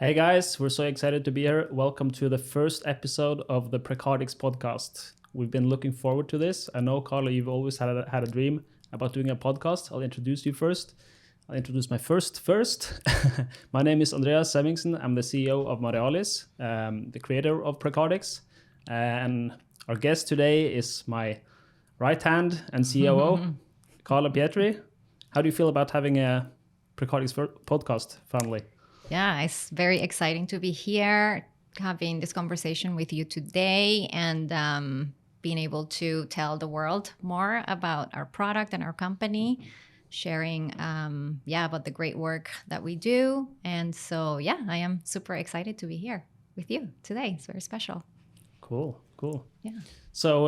Hey guys, we're so excited to be here. Welcome to the first episode of the PreCardix Podcast. We've been looking forward to this. I know, Carla, you've always had a dream about doing a podcast. I'll introduce you first. I'll introduce my first. My name is Andreas Semmingsen. I'm the CEO of Marealis, the creator of PreCardix. And our guest today is my right hand and COO, Carla Pietri. How do you feel about having a PreCardix podcast finally? Yeah, it's very exciting to be here, having this conversation with you today and being able to tell the world more about our product and our company, sharing, about the great work that we do. And so, I am super excited to be here with you today. It's very special. Cool. Yeah. So,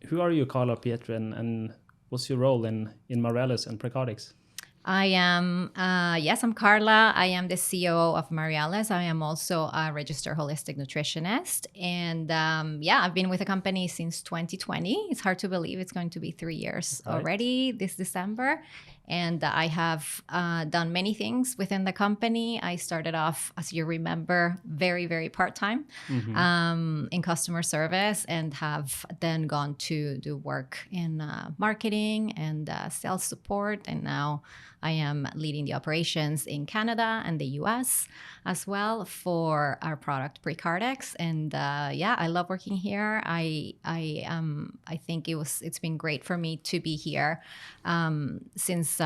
who are you, Carla Pietri, and what's your role in Marealis and PreCardix? I am, I'm Carla. I am the COO of Marealis. I am also a registered holistic nutritionist. And I've been with the company since 2020. It's hard to believe it's going to be 3 years already this December. And I have done many things within the company. I started off, as you remember, very, very part-time in customer service and have then gone to do work in marketing and sales support. And now I am leading the operations in Canada and the US as well for our product PreCardix. And I love working here. I think it's been great for me to be here since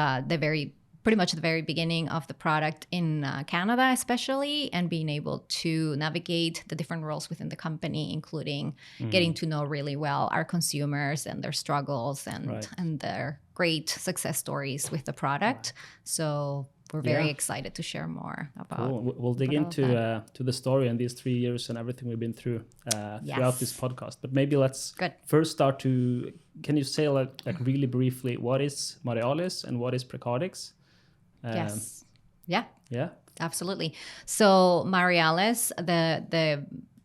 pretty much the very beginning of the product in Canada, especially, and being able to navigate the different roles within the company, including getting to know really well our consumers and their struggles and their great success stories with the product. So we're very excited to share more about. Cool. We'll dig into to the story and these 3 years and everything we've been through throughout this podcast. But maybe let's first start to. Can you say like really briefly what is Marealis and what is PreCardix? Yes. Yeah. Absolutely. So Marealis,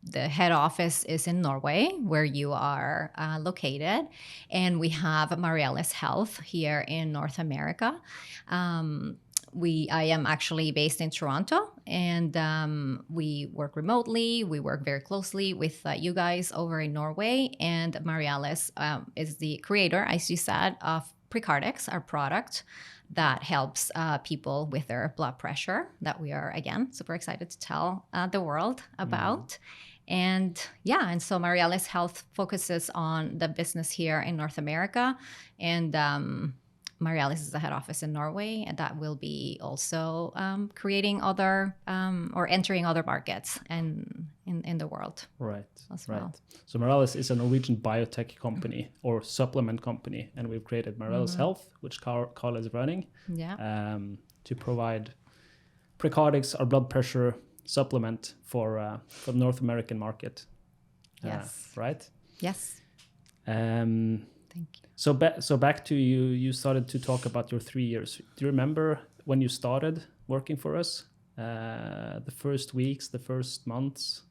the head office is in Norway, where you are located, and we have Marealis Health here in North America. I am actually based in Toronto, and we work remotely. We work very closely with you guys over in Norway, and Marealis is the creator, as you said, of PreCardix, our product that helps people with their blood pressure that we are, again, super excited to tell the world about. And so Marealis Health focuses on the business here in North America, and Marealis is the head office in Norway, and that will be also creating other or entering other markets and in the world. Right. Well. So Marealis is a Norwegian biotech company or supplement company, and we've created Marealis Health, which Carla is running, to provide PreCardix, our blood pressure supplement for the North American market. Yes. Right? Yes. Thank you. So back to you. You started to talk about your 3 years. Do you remember when you started working for us? The first weeks, the first months.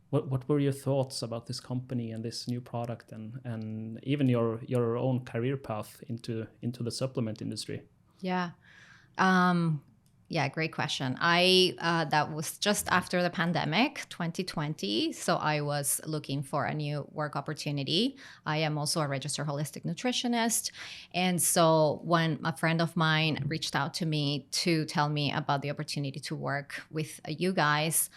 What were your thoughts about this company and this new product, and even your own career path into the supplement industry? Great question. That was just after the pandemic, 2020. So I was looking for a new work opportunity. I am also a registered holistic nutritionist. And so when a friend of mine reached out to me to tell me about the opportunity to work with you guys,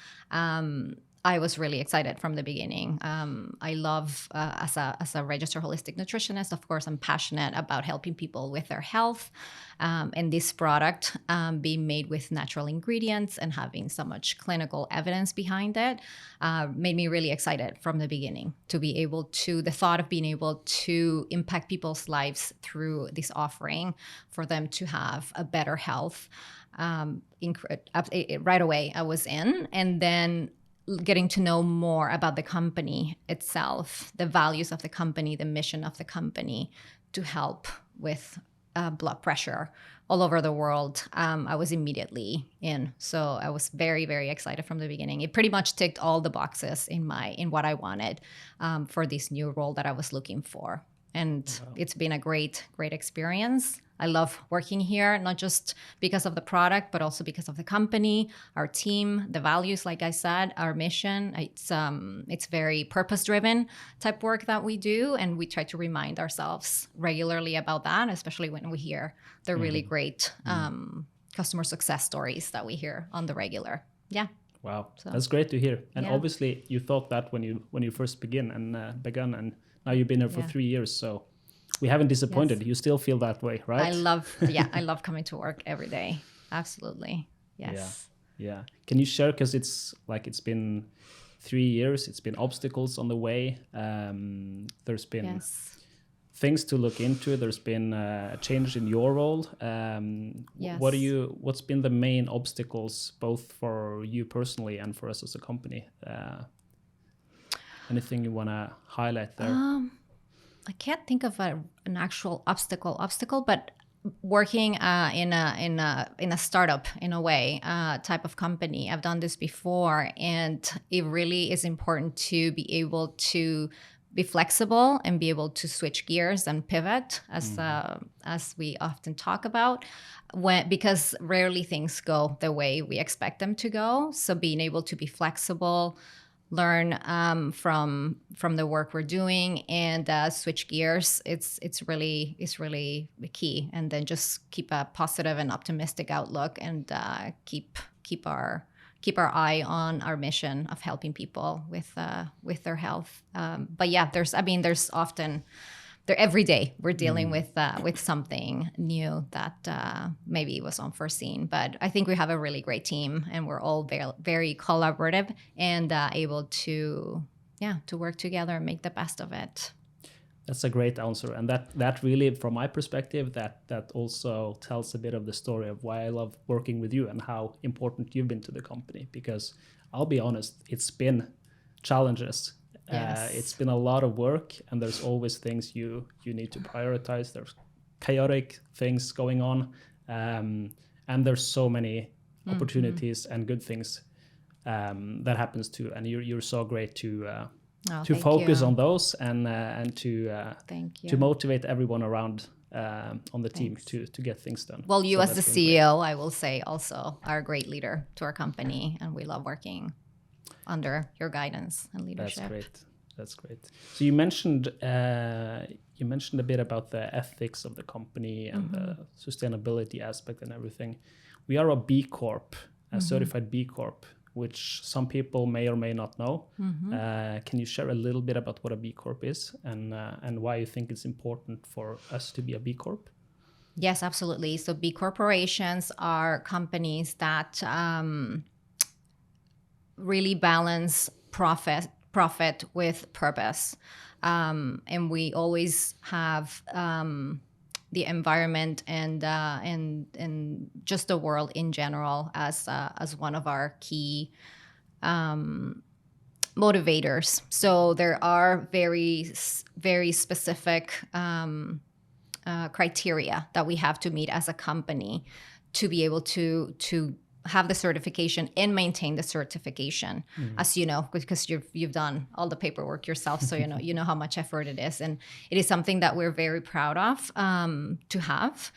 I was really excited from the beginning. I love, as a registered holistic nutritionist, of course, I'm passionate about helping people with their health. And this product being made with natural ingredients and having so much clinical evidence behind it made me really excited from the beginning to be able to, the thought of being able to impact people's lives through this offering for them to have a better health. Right away, I was in, and then getting to know more about the company itself, the values of the company, the mission of the company to help with blood pressure all over the world. I was immediately in. So I was very, very excited from the beginning. It pretty much ticked all the boxes in what I wanted for this new role that I was looking for. And It's been a great experience. I love working here, not just because of the product, but also because of the company, our team, the values, like I said, our mission. It's very purpose-driven type work that we do, and we try to remind ourselves regularly about that, especially when we hear the really great customer success stories that we hear on the regular. Yeah. Wow, so, that's great to hear. And yeah. obviously, you thought that when you first began, and now you've been here for 3 years. So we haven't disappointed. Yes. You still feel that way, right? I love coming to work every day. Absolutely. Yes. Yeah. Can you share, because it's been 3 years. It's been obstacles on the way. There's been things to look into. There's been a change in your role. What's been the main obstacles, both for you personally and for us as a company? Anything you want to highlight there? I can't think of an actual obstacle, but working in a startup, in a way, type of company. I've done this before, and it really is important to be able to be flexible and be able to switch gears and pivot, as we often talk about, because rarely things go the way we expect them to go. So being able to be flexible, learn from the work we're doing, and switch gears, it's really the key. And then just keep a positive and optimistic outlook, and keep our eye on our mission of helping people with their health. But yeah, there's often every day we're dealing with something new that maybe was unforeseen. But I think we have a really great team, and we're all very, very collaborative, and able to work together and make the best of it. That's a great answer, and that really, from my perspective, that also tells a bit of the story of why I love working with you and how important you've been to the company. Because I'll be honest, it's been challenges. Yes. It's been a lot of work, and there's always things you need to prioritize. There's chaotic things going on, and there's so many opportunities and good things that happens too. And you're so great to focus on those and to motivate everyone around on the team to get things done. Well, you as the CEO, I will say, also are a great leader to our company, and we love working under your guidance and leadership. That's great. So you mentioned a bit about the ethics of the company and the sustainability aspect and everything. We are a B Corp, a certified B Corp, which some people may or may not know. Can you share a little bit about what a B Corp is and why you think it's important for us to be a B Corp? Yes, absolutely. So B corporations are companies that really balance profit with purpose. And we always have the environment and just the world in general as one of our key motivators. So there are very, very specific criteria that we have to meet as a company to be able to have the certification and maintain the certification, as you know, because you've done all the paperwork yourself, so you know how much effort it is, and it is something that we're very proud of to have,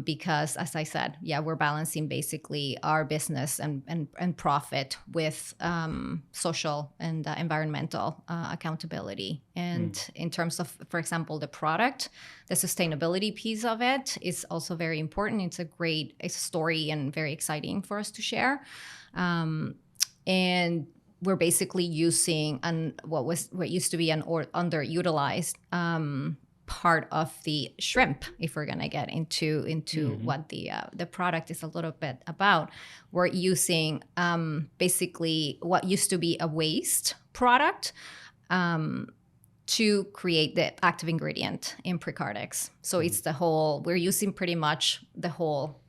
because, as I said, we're balancing basically our business and profit with social and environmental accountability. And in terms of, for example, the product, the sustainability piece of it is also very important. It's a story and very exciting for us to share. And we're basically using what used to be an underutilized part of the shrimp. If we're gonna get into what the product is a little bit about, we're using basically what used to be a waste product to create the active ingredient in PreCardix. So it's we're using pretty much the whole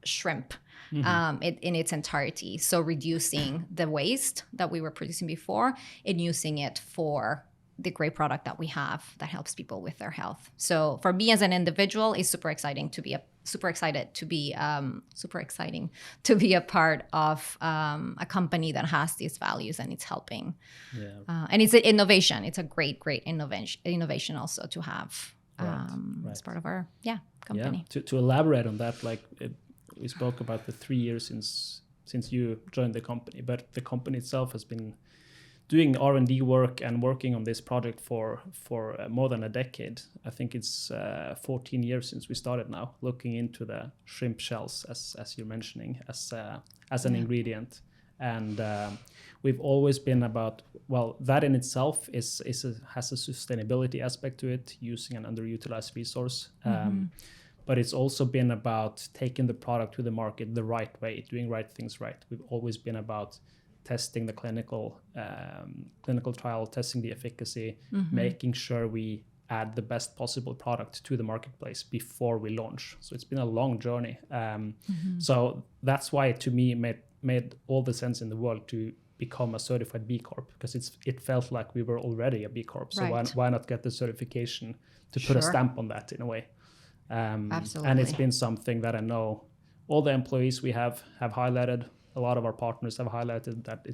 shrimp in its entirety. So reducing the waste that we were producing before and using it for the great product that we have that helps people with their health. So for me as an individual, it's super exciting to be a part of a company that has these values and it's helping. And it's an innovation. It's a great innovation also to have. as part of our company. To elaborate on that, we spoke about the 3 years since you joined the company, but the company itself has been doing R&D work and working on this project for more than a decade. I think it's 14 years since we started now, looking into the shrimp shells, as you're mentioning, as an ingredient. And we've always been about, that in itself has a sustainability aspect to it, using an underutilized resource. But it's also been about taking the product to the market the right way, doing right things right. We've always been about testing the clinical trial, testing the efficacy, making sure we add the best possible product to the marketplace before we launch. So it's been a long journey. So that's why, to me, it made all the sense in the world to become a certified B Corp, because it felt like we were already a B Corp. So why not get the certification to put a stamp on that in a way? Absolutely. And it's been something that I know all the employees we have highlighted. A lot of our partners have highlighted that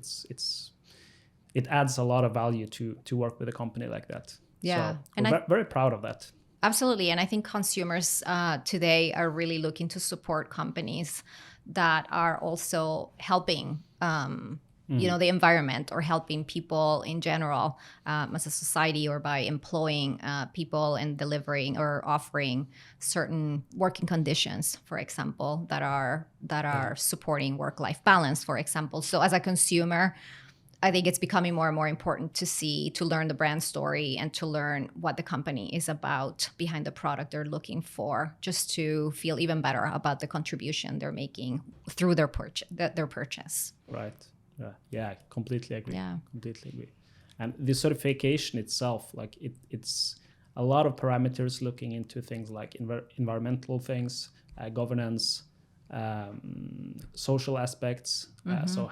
it adds a lot of value to work with a company like that. Yeah, so and we're very proud of that. Absolutely, and I think consumers today are really looking to support companies that are also helping the environment, or helping people in general as a society, or by employing people and delivering or offering certain working conditions, for example, that are supporting work-life balance, for example. So as a consumer, I think it's becoming more and more important to learn the brand story and to learn what the company is about behind the product they're looking for, just to feel even better about the contribution they're making through their purchase. Right. Yeah, completely agree. Yeah. Completely agree. And the certification itself, it's a lot of parameters looking into things like environmental things, governance, social aspects. So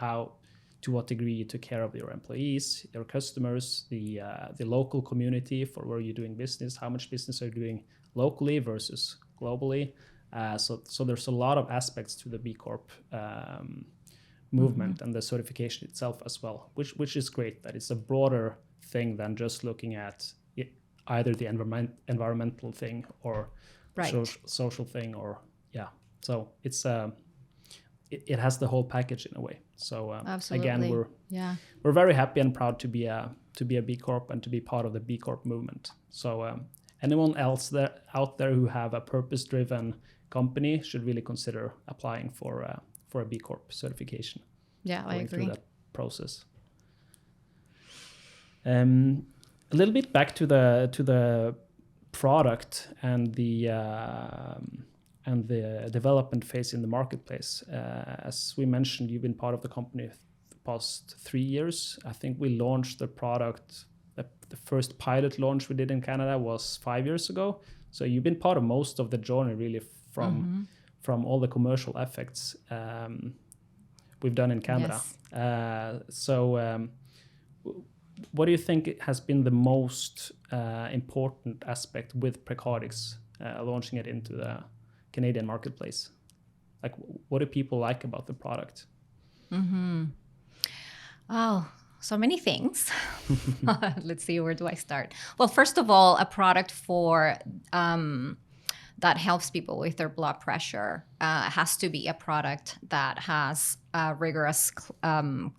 to what degree you took care of your employees, your customers, the local community for where you're doing business, how much business are you doing locally versus globally. So there's a lot of aspects to the B Corp movement and the certification itself as well, which is great, that it's a broader thing than just looking at either the environmental thing or social thing, or so it's it has the whole package in a way. So again, we're very happy and proud to be a B Corp and to be part of the B Corp movement. So anyone else out there who have a purpose-driven company should really consider applying for a B Corp certification. Yeah, I agree. Through that process. A little bit back to the product and the development phase in the marketplace. As we mentioned, you've been part of the company the past 3 years. I think we launched the product. The first pilot launch we did in Canada was 5 years ago. So you've been part of most of the journey, really, from all the commercial effects we've done in Canada. Yes. What do you think has been the most important aspect with PreCardix launching it into the Canadian marketplace? Like, what do people like about the product? Oh, so many things. Let's see, where do I start? Well, first of all, a product for that helps people with their blood pressure has to be a product that has rigorous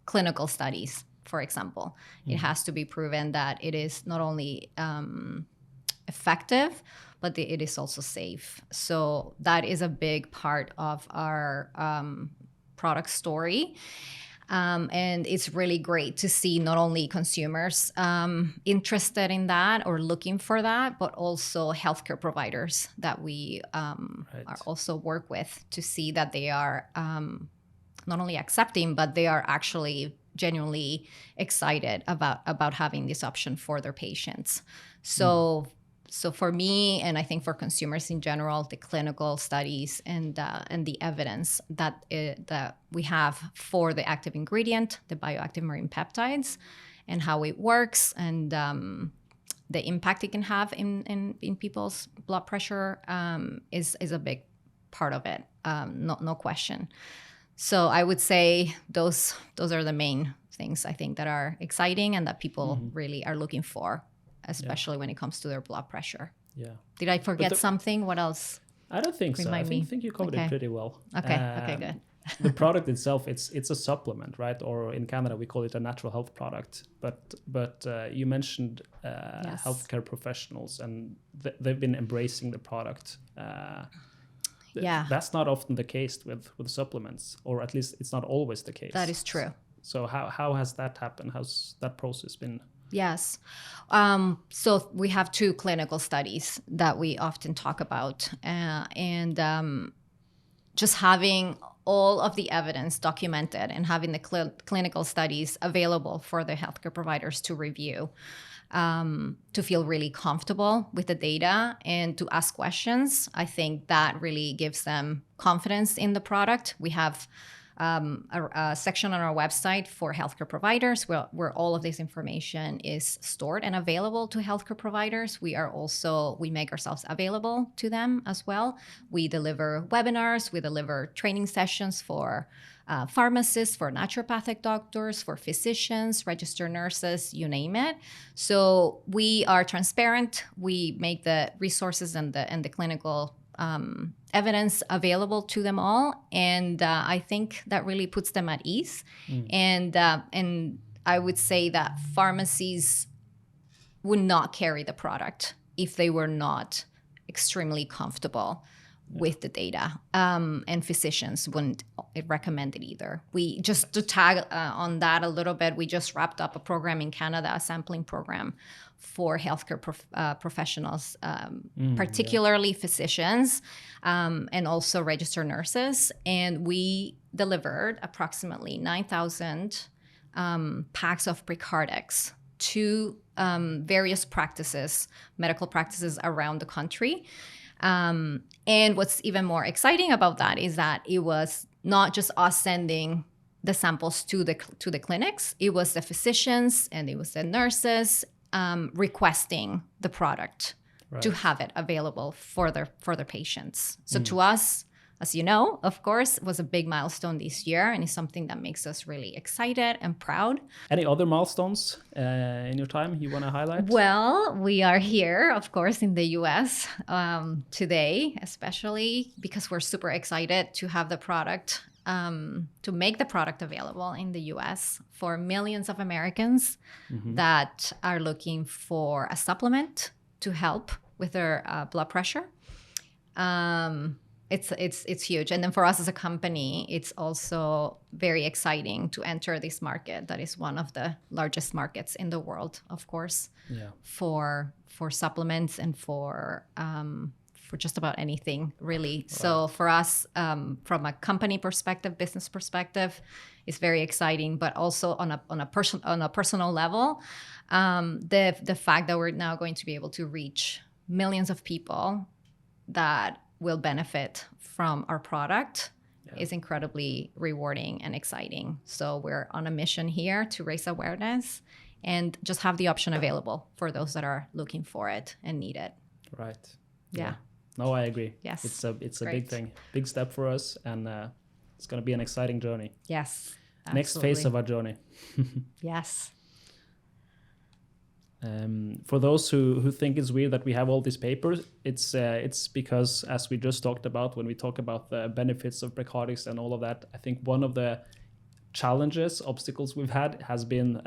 clinical studies, for example. It has to be proven that it is not only effective, but it is also safe. So that is a big part of our product story. And it's really great to see not only consumers interested in that or looking for that, but also healthcare providers that we are also work with, to see that they are not only accepting, but they are actually genuinely excited about having this option for their patients. So for me, and I think for consumers in general, the clinical studies and the evidence that we have for the active ingredient, the bioactive marine peptides, and how it works, and the impact it can have in people's blood pressure is a big part of it, no question. So I would say those are the main things, I think, that are exciting and that people really are looking for, especially when it comes to their blood pressure. Yeah. Did I forget something? What else? I don't think so. I think you covered it pretty well. Okay, good. The product itself, it's a supplement, right? Or in Canada, we call it a natural health product. But you mentioned healthcare professionals, and they've been embracing the product. That's not often the case with supplements, or at least it's not always the case. That is true. So how has that happened? How's that process been? Yes. So we have 2 clinical studies that we often talk about. Just having all of the evidence documented and having the clinical studies available for the healthcare providers to review, to feel really comfortable with the data and to ask questions. I think that really gives them confidence in the product. We have a section on our website for healthcare providers where all of this information is stored and available to healthcare providers. We make ourselves available to them as well. We deliver webinars, we deliver training sessions for pharmacists, for naturopathic doctors, for physicians, registered nurses, you name it. So we are transparent. We make the resources and the clinical evidence available to them all, and I think that really puts them at ease. And I would say that pharmacies would not carry the product if they were not extremely comfortable with the data, and physicians wouldn't recommend it either. We just to tag on that a little bit, we just wrapped up a program in Canada, a sampling program for healthcare professionals, particularly physicians, and also registered nurses. And we delivered approximately 9,000 packs of PreCardix to various practices, medical practices around the country. And what's even more exciting about that is that it was not just us sending the samples to the clinics. It was the physicians and it was the nurses requesting the product to have it available for their patients. So to us, as you know, of course, was a big milestone this year, and it's something that makes us really excited and proud. Any other milestones in your time you want to highlight? Well, we are here, of course, in the US today, especially because we're super excited to have the product, to make the product available in the US for millions of Americans that are looking for a supplement to help with their blood pressure. It's huge. And then for us as a company, it's also very exciting to enter this market that is one of the largest markets in the world, of course, for supplements and for just about anything, really. Right. So for us, from a company perspective, business perspective, it's very exciting, but also on a personal level, the fact that we're now going to be able to reach millions of people that will benefit from our product is incredibly rewarding and exciting. So we're on a mission here to raise awareness and just have the option available for those that are looking for it and need it. Right. Yeah. No, I agree. Yes. It's a big thing, big step for us, and it's going to be an exciting journey. Yes. Absolutely. Next phase of our journey. Yes. For those who think it's weird that we have all these papers, it's because, as we just talked about, when we talk about the benefits of PreCardix and all of that, I think one of the challenges, obstacles we've had has been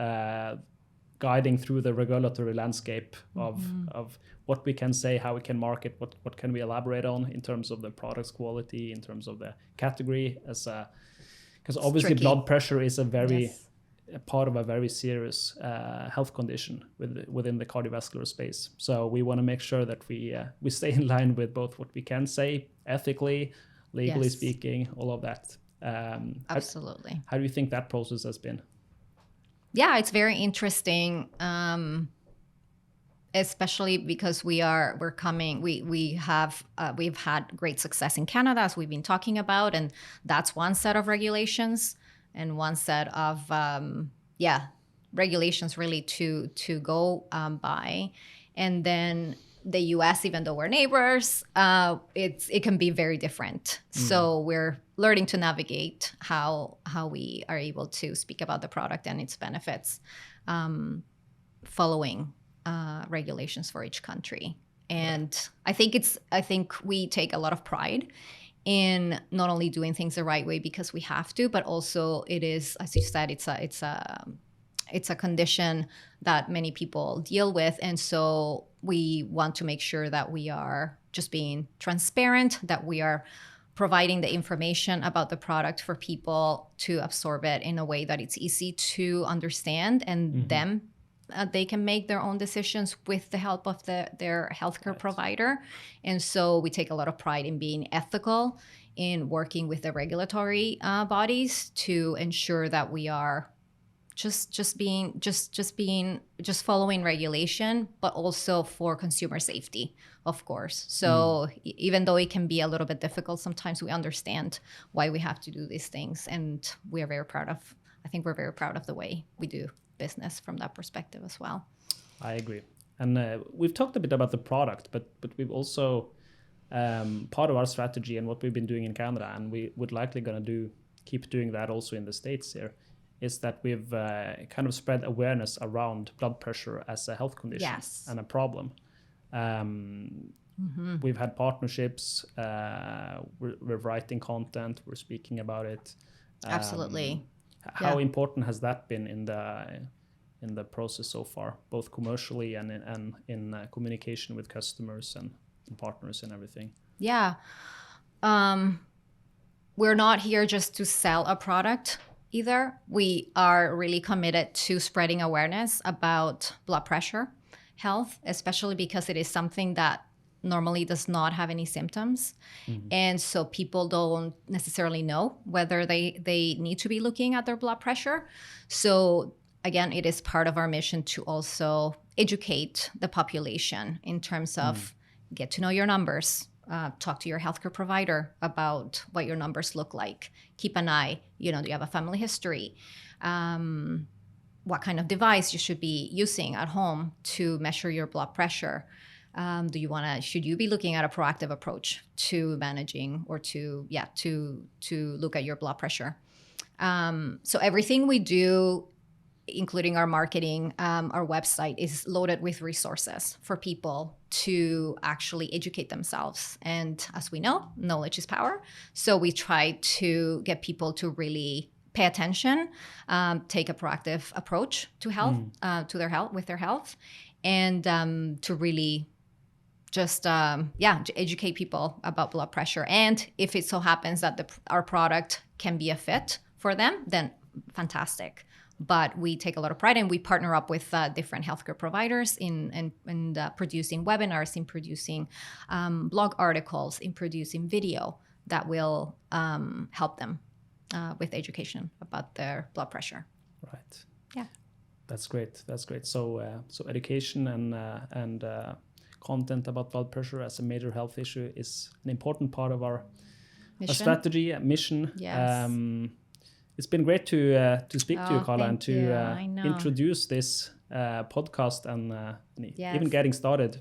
guiding through the regulatory landscape of what we can say, how we can market, what can we elaborate on in terms of the product's quality, in terms of the category, because obviously tricky. Blood pressure is a very part of a very serious health condition within the cardiovascular space. So we want to make sure that we stay in line with both what we can say ethically, legally speaking, all of that. Absolutely. How do you think that process has been? Yeah, it's very interesting, especially because we've had great success in Canada, as we've been talking about, and that's one set of regulations and one set of regulations really to go by. And then the US, even though we're neighbors, it can be very different. So we're learning to navigate how we are able to speak about the product and its benefits, following regulations for each country. And I think we take a lot of pride in not only doing things the right way because we have to, but also it is, as you said, it's a condition that many people deal with. And so we want to make sure that we are just being transparent, that we are providing the information about the product for people to absorb it in a way that it's easy to understand, and them they can make their own decisions with the help of their healthcare provider. And so we take a lot of pride in being ethical, in working with the regulatory bodies to ensure that we are just following regulation, but also for consumer safety, of course. So even though it can be a little bit difficult, sometimes we understand why we have to do these things, and we are very proud of. I think we're very proud of the way we do business from that perspective as well. I agree. And we've talked a bit about the product, but we've also part of our strategy and what we've been doing in Canada, and we would likely going to keep doing that also in the States here, is that we've kind of spread awareness around blood pressure as a health condition and a problem. We've had partnerships, we're writing content, we're speaking about it. Absolutely. How important has that been in the process so far, both commercially and in communication with customers and partners and everything? Yeah. We're not here just to sell a product either. We are really committed to spreading awareness about blood pressure health, especially because it is something that normally does not have any symptoms. And so people don't necessarily know whether they need to be looking at their blood pressure. So again, it is part of our mission to also educate the population in terms of get to know your numbers, talk to your healthcare provider about what your numbers look like, keep an eye, do you have a family history? What kind of device you should be using at home to measure your blood pressure? Should you be looking at a proactive approach to managing or to look at your blood pressure? So everything we do, including our marketing, our website is loaded with resources for people to actually educate themselves. And as we know, knowledge is power. So we try to get people to really pay attention, take a proactive approach to health, to their health, and to really just to educate people about blood pressure. And if it so happens that our product can be a fit for them, then fantastic. But we take a lot of pride, and we partner up with different healthcare providers in producing webinars, in producing blog articles, in producing video that will help them with education about their blood pressure. Right. Yeah. That's great. So education and content about blood pressure as a major health issue is an important part of our strategy, mission. Yes. It's been great to speak to you, Carla, and to introduce this podcast and even getting started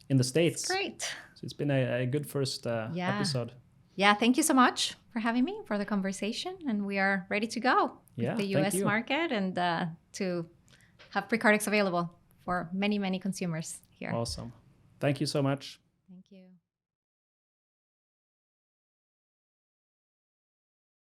in the States. It's great. So it's been a good first episode. Yeah, thank you so much for having me, for the conversation. And we are ready to go with the US market and to have PreCardix available for many, many consumers here. Awesome. Thank you so much.